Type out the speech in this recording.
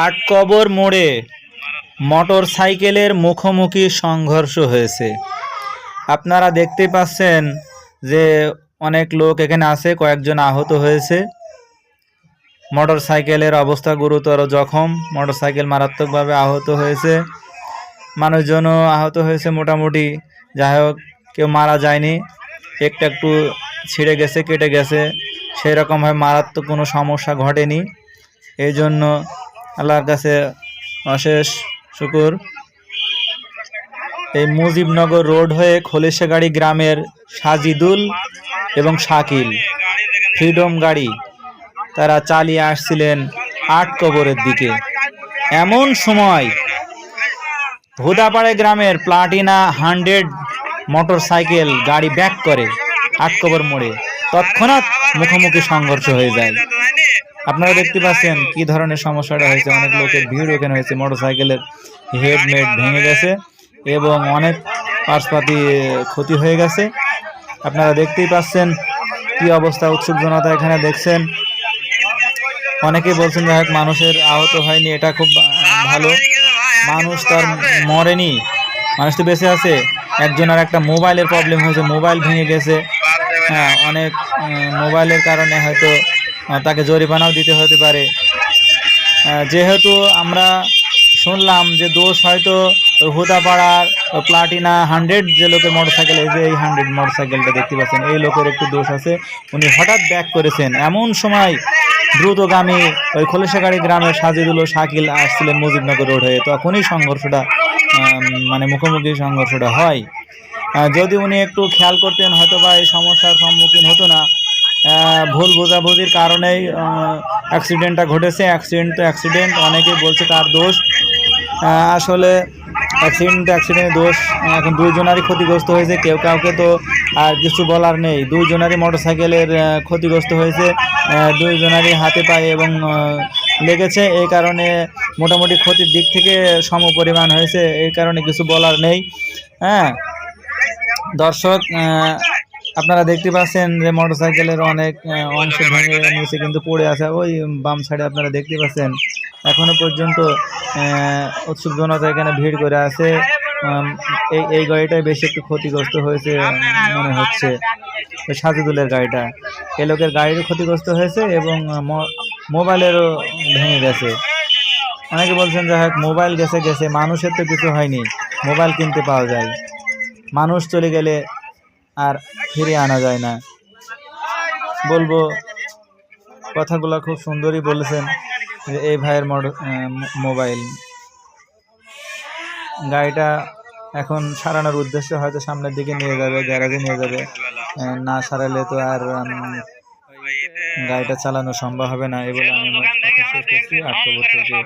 আটকবর মোড়ে মোটর সাইকেলের মুখোমুখি সংঘর্ষ হয়েছে। আপনারা দেখতে পাচ্ছেন যে অনেক লোক এখানে আছে, কয়েকজন আহত হয়েছে। মোটর সাইকেলের অবস্থা গুরুতর জখম, মোটর সাইকেল মারাত্মকভাবে আহত হয়েছে, মানুষজনও আহত হয়েছে মোটামুটি। যাই হোক, কেউ মারা যায়নি, একটু একটু ছিঁড়ে গেছে, কেটে গেছে, সেই রকমভাবে মারাত্মক কোনো সমস্যা ঘটেনি। এই জন্য আল্লাহর কাছে অশেষ শুকুর। এই মুজিবনগর রোড হয়ে খলিশাগাড়ি গ্রামের সাজিদুল এবং শাকিল ফ্রিডম গাড়ি তারা চালিয়ে আসছিলেন আটকবরের দিকে। এমন সময় হুদাপাড়া গ্রামের প্লাটিনা 100 মোটর সাইকেল গাড়ি ব্যাক করে আটকবর মোড়ে, তৎক্ষণাৎ মুখোমুখি সংঘর্ষ হয়ে যায়। আপনারা দেখতে পাচ্ছেন কি ধরনের সমস্যাটা হয়েছে। অনেক লোকের ভিড় ওখানে হয়েছে, মোটর সাইকেলের হেডমেট ভেঙে গেছে এবং অনেক পার্টসপাতি ক্ষতি হয়ে গেছে। আপনারা দেখতেই পাচ্ছেন কি অবস্থা, উৎসুক জনতা এখানে দেখছেন। অনেকেই বলছেন যে মানুষের আহত হয়নি, এটা খুব ভালো। মানুষ তার মরেনি, মানুষ তো বেঁচে আছে। একজনের একটা মোবাইলের প্রবলেম হয়েছে, মোবাইল ভেঙে গেছে। হ্যাঁ, অনেক মোবাইলের কারণে হয়তো তাকে জরিমানাও দিতে হতে পারে। যেহেতু আমরা শুনলাম যে দোষ হয়তো হুদাপাড়ার প্লাটিনা 100 যে লোকের মোটরসাইকেল, এই যে এই 100 মোটরসাইকেলটা দেখতে পাচ্ছেন, এই লোকের একটু দোষ আছে। উনি হঠাৎ ব্যাক করেছেন, এমন সময় দ্রুতগামী ওই খলিশাগাড়ি গ্রামের সাজিদুল ও শাকিল আসছিলেন মুজিবনগর রোড হয়ে, তখনই সংঘর্ষটা মুখোমুখি সংঘর্ষটা হয়। যদি উনি একটু খেয়াল করতেন হয়তো বা এই সমস্যার সম্মুখীন হতো না। ভুল বোঝাবুঝির কারণেই অ্যাক্সিডেন্টটা ঘটেছে। অ্যাক্সিডেন্ট তো অ্যাক্সিডেন্ট, অনেকেই বলছে তার দোষ। আসলে অ্যাক্সিডেন্টের দোষ। এখন দুইজনারই ক্ষতিগ্রস্ত হয়েছে, কেউ কাউকে তো আর কিছু বলার নেই। দুইজনারই মোটরসাইকেলের ক্ষতিগ্রস্ত হয়েছে, দুইজনারই হাতে পায়ে এবং লেগেছে। এই কারণে মোটামুটি ক্ষতির দিক থেকে সমপরিমাণ হয়েছে, এই কারণে কিছু বলার নেই। হ্যাঁ দর্শক, আপনারা দেখতে পাচ্ছেন যে মোটরসাইকেলের অনেক অংশ ভেঙে নিচে কিন্তু পড়ে আছে। ওই বাম সাইডে আপনারা দেখতে পাচ্ছেন এখনো পর্যন্ত উৎসুক জনতা এখানে ভিড় করে আছে। এই গাড়িটাই বেশি একটু ক্ষতিগ্রস্ত হয়েছে মনে হচ্ছে, সাজিদুলের গাড়িটা। এ লোকের গাড়িরও ক্ষতিগ্রস্ত হয়েছে এবং মোবাইলেরও ভেঙে গেছে। অনেকে বলছেন যে মোবাইল গেছে, মানুষের তো কিছু হয়নি, মোবাইল কিনতে পাওয়া যায়। মানুষ চলে গেলে আর ফিরে আনা যায় না। বলবো কথাগুলো খুব সুন্দরই বলেছেন যে এই ভাইয়ের মোবাইল গাড়িটা এখন সারানোর উদ্দেশ্যে হয়তো সামনের দিকে নিয়ে যাবে, গ্যারাজে নিয়ে যাবে। না সারালে তো আর গাড়িটা চালানো সম্ভব হবে না। এই বলে আমি আমার কথা শেষ করছি। 8 বছর থেকে